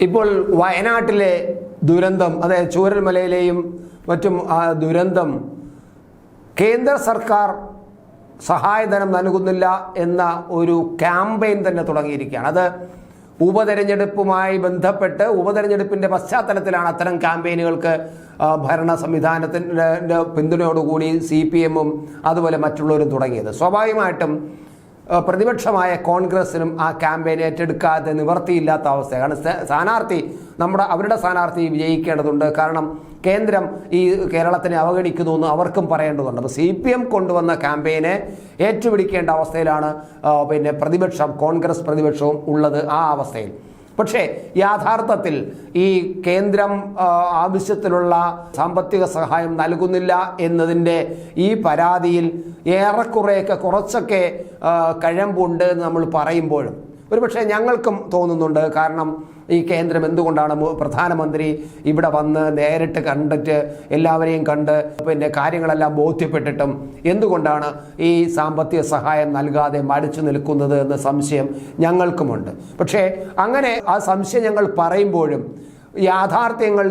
ഇപ്പോൾ വയനാട്ടിലെ ദുരന്തം, അതായത് ചൂരൽമലയിലെയും മറ്റും ദുരന്തം കേന്ദ്ര സർക്കാർ സഹായധനം നൽകുന്നില്ല എന്ന ഒരു ക്യാമ്പയിൻ തന്നെ തുടങ്ങിയിരിക്കുകയാണ്. അത് ഉപതെരഞ്ഞെടുപ്പുമായി ബന്ധപ്പെട്ട് ഉപതെരഞ്ഞെടുപ്പിൻ്റെ പശ്ചാത്തലത്തിലാണ് അത്തരം ക്യാമ്പയിനുകൾക്ക് ഭരണ സംവിധാനത്തിൻ്റെ പിന്തുണയോടുകൂടി CPM-ഉം അതുപോലെ മറ്റുള്ളവരും തുടങ്ങിയത്. സ്വാഭാവികമായിട്ടും പ്രതിപക്ഷമായ കോൺഗ്രസിനും ആ ക്യാമ്പയിൻ ഏറ്റെടുക്കാതെ നിവർത്തിയില്ലാത്ത അവസ്ഥയാണ്. അവരുടെ സ്ഥാനാർത്ഥി വിജയിക്കേണ്ടതുണ്ട്. കാരണം കേന്ദ്രം ഈ കേരളത്തിനെ അവഗണിക്കുന്നു എന്ന് അവർക്കും പറയേണ്ടതുണ്ട്. അപ്പോൾ CPM കൊണ്ടുവന്ന ക്യാമ്പയിനെ ഏറ്റുപിടിക്കേണ്ട അവസ്ഥയിലാണ് കോൺഗ്രസ് പ്രതിപക്ഷവും ഉള്ളത്. ആ അവസ്ഥയിൽ പക്ഷേ യാഥാർത്ഥത്തിൽ ഈ കേന്ദ്രം ആവശ്യത്തിലുള്ള സാമ്പത്തിക സഹായം നൽകുന്നില്ല എന്നതിൻ്റെ ഈ പരാതിയിൽ കുറച്ചൊക്കെ കഴമ്പുണ്ട് എന്ന് നമ്മൾ പറയുമ്പോഴും ഒരുപക്ഷെ ഞങ്ങൾക്കും തോന്നുന്നുണ്ട്. കാരണം ഈ കേന്ദ്രം എന്തുകൊണ്ടാണ് പ്രധാനമന്ത്രി ഇവിടെ വന്ന് നേരിട്ട് കണ്ടിട്ട് എല്ലാവരെയും കണ്ട് കാര്യങ്ങളെല്ലാം ബോധ്യപ്പെട്ടിട്ടും എന്തുകൊണ്ടാണ് ഈ സാമ്പത്തിക സഹായം നൽകാതെ മടിച്ചു നിൽക്കുന്നത് എന്ന സംശയം ഞങ്ങൾക്കുമുണ്ട്. പക്ഷേ അങ്ങനെ ആ സംശയം ഞങ്ങൾ പറയുമ്പോഴും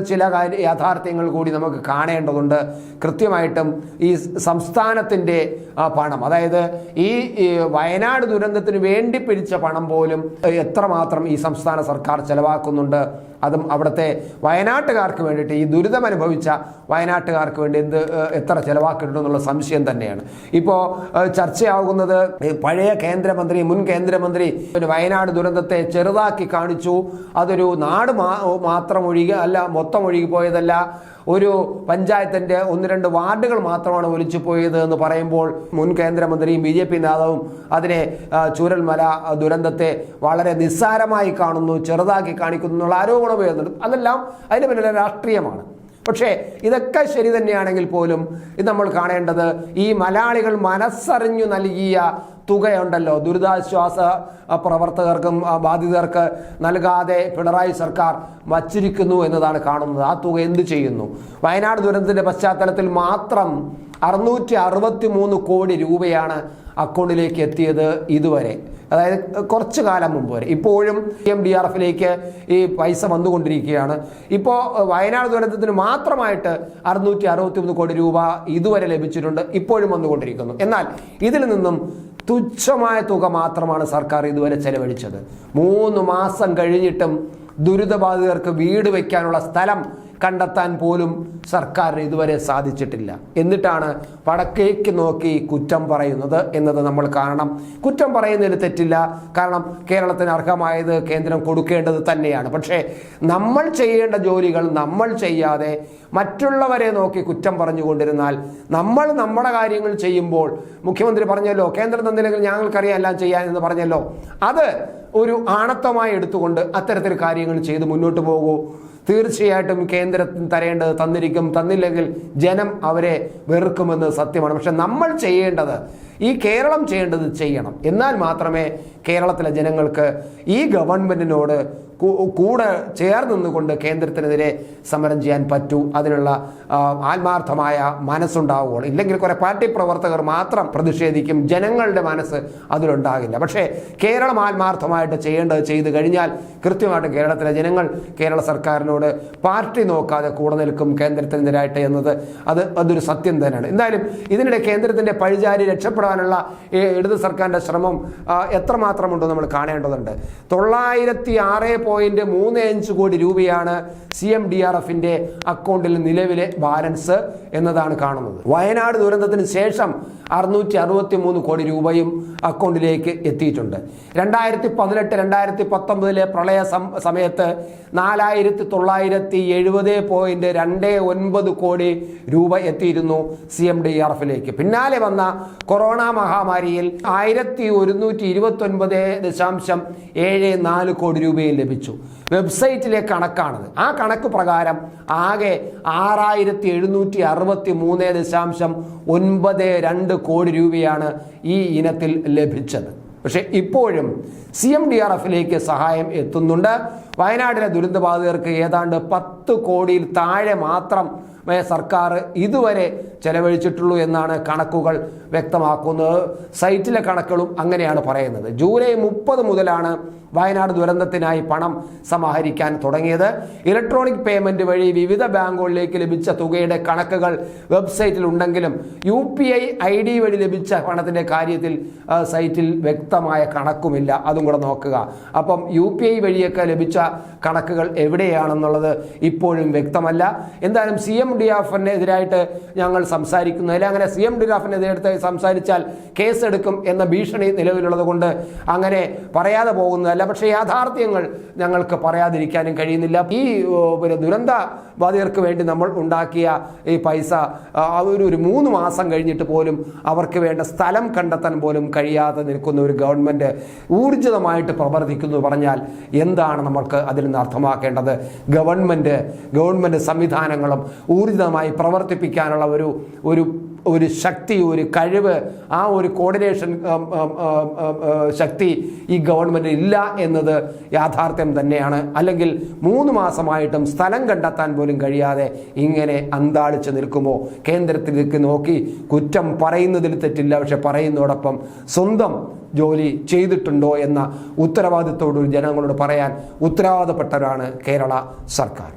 ചില യാഥാർത്ഥ്യങ്ങൾ കൂടി നമുക്ക് കാണേണ്ടതുണ്ട്. കൃത്യമായിട്ടും ഈ സംസ്ഥാനത്തിൻ്റെ പണം, അതായത് ഈ വയനാട് ദുരന്തത്തിന് വേണ്ടി പിരിച്ച പണം പോലും എത്രമാത്രം ഈ സംസ്ഥാന സർക്കാർ ചെലവാക്കുന്നുണ്ട്, അതും അവിടുത്തെ വയനാട്ടുകാർക്ക് വേണ്ടിയിട്ട്, ഈ ദുരിതം അനുഭവിച്ച വയനാട്ടുകാർക്ക് വേണ്ടി എത്ര ചെലവാക്കിയിട്ടുണ്ടെന്നുള്ള സംശയം തന്നെയാണ്. ഇപ്പോൾ ചർച്ചയാകുന്നത് പഴയ മുൻ കേന്ദ്രമന്ത്രി വയനാട് ദുരന്തത്തെ ചെറുതാക്കി കാണിച്ചു. അതൊരു നാട് മൊത്തം ഒഴുകിപ്പോയതല്ല, ഒരു പഞ്ചായത്തിൻ്റെ 1-2 വാർഡുകൾ മാത്രമാണ് ഒലിച്ചു പോയത് എന്ന് പറയുമ്പോൾ മുൻ കേന്ദ്രമന്ത്രിയും BJP നേതാവും അതിനെ ചൂരൽമല ദുരന്തത്തെ വളരെ നിസ്സാരമായി കാണുന്നു, ചെറുതാക്കി കാണിക്കുന്നു എന്നുള്ള ആരോപണം വരുന്നുണ്ട്. അതെല്ലാം അതിന് പിന്നിലെ രാഷ്ട്രീയമാണ്. പക്ഷേ ഇതൊക്കെ ശരി തന്നെയാണെങ്കിൽ പോലും ഇത് നമ്മൾ കാണേണ്ടത് ഈ മലയാളികൾ മനസ്സറിഞ്ഞു നൽകിയ തുകയുണ്ടല്ലോ, ദുരിതാശ്വാസ പ്രവർത്തകർക്കും ബാധിതർക്ക് നൽകാതെ പിണറായി സർക്കാർ വച്ചിരിക്കുന്നു എന്നതാണ് കാണുന്നത്. ആ തുക എന്ത് ചെയ്യുന്നു? വയനാട് ദുരന്തത്തിൻ്റെ പശ്ചാത്തലത്തിൽ മാത്രം 663 കോടി രൂപയാണ് അക്കൗണ്ടിലേക്ക് എത്തിയത് ഇതുവരെ, അതായത് കുറച്ചു കാലം മുമ്പ് വരെ. ഇപ്പോഴും CMDRF-ലേക്ക് ഈ പൈസ വന്നുകൊണ്ടിരിക്കുകയാണ്. ഇപ്പോൾ വയനാട് ദുരന്തത്തിന് മാത്രമായിട്ട് 663 കോടി രൂപ ഇതുവരെ ലഭിച്ചിട്ടുണ്ട്, ഇപ്പോഴും വന്നുകൊണ്ടിരിക്കുന്നു. എന്നാൽ ഇതിൽ നിന്നും തുച്ഛമായ തുക മാത്രമാണ് സർക്കാർ ഇതുവരെ ചെലവഴിച്ചത്. 3 മാസം കഴിഞ്ഞിട്ടും ദുരിതബാധിതർക്ക് വീട് വയ്ക്കാനുള്ള സ്ഥലം കണ്ടെത്താൻ പോലും സർക്കാരിന് ഇതുവരെ സാധിച്ചിട്ടില്ല. എന്നിട്ടാണ് വടക്കേക്ക് നോക്കി കുറ്റം പറയുന്നത് എന്നത് നമ്മൾ കാണണം. കുറ്റം പറയുന്നതിന് തെറ്റില്ല, കാരണം കേരളത്തിന് അർഹമായത് കേന്ദ്രം കൊടുക്കേണ്ടത് തന്നെയാണ്. പക്ഷേ നമ്മൾ ചെയ്യേണ്ട ജോലികൾ നമ്മൾ ചെയ്യാതെ മറ്റുള്ളവരെ നോക്കി കുറ്റം പറഞ്ഞുകൊണ്ടിരുന്നാൽ, നമ്മൾ നമ്മുടെ കാര്യങ്ങൾ ചെയ്യുമ്പോൾ മുഖ്യമന്ത്രി പറഞ്ഞല്ലോ കേന്ദ്രം തന്നില്ലെങ്കിൽ ഞങ്ങൾക്കറിയാം എല്ലാം ചെയ്യാൻ എന്ന് പറഞ്ഞല്ലോ, അത് ഒരു ആണത്തമായി എടുത്തുകൊണ്ട് അത്തരത്തിൽ കാര്യങ്ങൾ ചെയ്ത് മുന്നോട്ട് പോകൂ. തീർച്ചയായിട്ടും കേന്ദ്രത്തിന് തരേണ്ടത് തന്നിരിക്കും, തന്നില്ലെങ്കിൽ ജനം അവരെ വെറുക്കുമെന്ന് സത്യമാണ്. പക്ഷെ നമ്മൾ ചെയ്യേണ്ടത്, ഈ കേരളം ചെയ്യേണ്ടത് ചെയ്യണം. എന്നാൽ മാത്രമേ കേരളത്തിലെ ജനങ്ങൾക്ക് ഈ ഗവൺമെൻറ്റിനോട് കൂടെ ചേർന്നുകൊണ്ട് കേന്ദ്രത്തിനെതിരെ സമരം ചെയ്യാൻ പറ്റൂ, അതിനുള്ള ആത്മാർത്ഥമായ മനസ്സുണ്ടാവുകയുള്ളൂ. ഇല്ലെങ്കിൽ കുറേ പാർട്ടി പ്രവർത്തകർ മാത്രം പ്രതിഷേധിക്കും, ജനങ്ങളുടെ മനസ്സ് അതിലുണ്ടാകില്ല. പക്ഷേ കേരളം ആത്മാർത്ഥമായിട്ട് ചെയ്യേണ്ടത് ചെയ്തു കഴിഞ്ഞാൽ കൃത്യമായിട്ട് കേരളത്തിലെ ജനങ്ങൾ കേരള സർക്കാരിനോട് പാർട്ടി നോക്കാതെ കൂടെ നിൽക്കും കേന്ദ്രത്തിനെതിരായിട്ട് എന്നത് അതൊരു സത്യം തന്നെയാണ്. എന്തായാലും ഇതിനിടെ കേന്ദ്രത്തിൻ്റെ പഴിചാരി രക്ഷപ്പെടാനുള്ള ഇടത് സർക്കാരിൻ്റെ ശ്രമം എത്രമാത്രമുണ്ടോ നമ്മൾ കാണേണ്ടതുണ്ട്. 906.35 കോടി രൂപയാണ് CMDRF-ന്റെ അക്കൗണ്ടിൽ നിലവിലെ ബാലൻസ് എന്നതാണ് കാണുന്നത്. വയനാട് ദുരന്തത്തിന് ശേഷം 663 കോടി രൂപയും അക്കൗണ്ടിലേക്ക് എത്തിയിട്ടുണ്ട്. 2018-2019 പ്രളയ സമയത്ത് 4970.29 കോടി രൂപ എത്തിയിരുന്നു CMDRF-ലേക്ക്. പിന്നാലെ വന്ന കൊറോണ മഹാമാരിയിൽ 1129.74 കോടി രൂപയും ലഭിച്ചു. വെബ്സൈറ്റിലെ കണക്കാണത്. ആ കണക്ക് പ്രകാരം ആകെ 6763.92 കോടി രൂപയാണ് ഈ ഇനത്തിൽ ലഭിച്ചത്. പക്ഷെ ഇപ്പോഴും CMDRFിലേക്ക് സഹായം എത്തുന്നുണ്ട്. വയനാട്ടിലെ ദുരന്തബാധിതർക്ക് ഏതാണ്ട് 10 കോടിയിൽ താഴെ മാത്രം സർക്കാർ ഇതുവരെ ചെലവഴിച്ചിട്ടുള്ളൂ എന്നാണ് കണക്കുകൾ വ്യക്തമാക്കുന്നത്. സൈറ്റിലെ കണക്കുകളും അങ്ങനെയാണ് പറയുന്നത്. ജൂലൈ 30 മുതലാണ് വയനാട് ദുരന്തത്തിനായി പണം സമാഹരിക്കാൻ തുടങ്ങിയത്. ഇലക്ട്രോണിക് പേയ്മെന്റ് വഴി വിവിധ ബാങ്കുകളിലേക്ക് ലഭിച്ച തുകയുടെ കണക്കുകൾ വെബ്സൈറ്റിൽ ഉണ്ടെങ്കിലും UPI ID വഴി ലഭിച്ച പണത്തിന്റെ കാര്യത്തിൽ സൈറ്റിൽ വ്യക്തമായ കണക്കുമില്ല. അതും കൂടെ നോക്കുക. അപ്പം UPI വഴിയൊക്കെ ലഭിച്ച കണക്കുകൾ എവിടെയാണെന്നുള്ളത് ഇപ്പോഴും വ്യക്തമല്ല. എന്തായാലും CMDRFിനെതിരായിട്ട് ഞങ്ങൾ സംസാരിക്കുന്നതിൽ അങ്ങനെ CMDRFിനെതിരെ സംസാരിച്ചാൽ കേസെടുക്കും എന്ന ഭീഷണി നിലവിലുള്ളത് കൊണ്ട് അങ്ങനെ പറയാതെ പോകുന്നതല്ല. പക്ഷേ യാഥാർത്ഥ്യങ്ങൾ ഞങ്ങൾക്ക് പറയാതിരിക്കാനും കഴിയുന്നില്ല. ഈ ദുരന്ത ബാധിതർക്ക് വേണ്ടി നമ്മൾ ഉണ്ടാക്കിയ ഈ പൈസ ഒരു 3 മാസം കഴിഞ്ഞിട്ട് പോലും അവർക്ക് വേണ്ട സ്ഥലം കണ്ടെത്താൻ പോലും കഴിയാതെ നിൽക്കുന്ന ഒരു ഗവൺമെൻറ് ഊർജിതമായിട്ട് പ്രവർത്തിക്കുന്നു പറഞ്ഞാൽ എന്താണ് നമ്മൾക്ക് അതിൽ നിന്ന് അർത്ഥമാക്കേണ്ടത്? ഗവൺമെൻറ് സംവിധാനങ്ങളും ഊർജിതമായി പ്രവർത്തിപ്പിക്കാനുള്ള ഒരു ശക്തി, ഒരു കഴിവ്, ആ ഒരു കോർഡിനേഷൻ ശക്തി ഈ ഗവൺമെൻറ് ഇല്ല എന്നത് യാഥാർത്ഥ്യം തന്നെയാണ്. അല്ലെങ്കിൽ 3 മാസമായിട്ടും സ്ഥലം കണ്ടെത്താൻ പോലും കഴിയാതെ ഇങ്ങനെ അന്താളിച്ച് നിൽക്കുമോ? കേന്ദ്രത്തിലേക്ക് നോക്കി കുറ്റം പറയുന്നതിൽ തെറ്റില്ല, പക്ഷെ പറയുന്നതോടൊപ്പം സ്വന്തം ജോലി ചെയ്തിട്ടുണ്ടോ എന്ന ഉത്തരവാദിത്തോട് ജനങ്ങളോട് പറയാൻ ഉത്തരവാദപ്പെട്ടവരാണ് കേരള സർക്കാർ.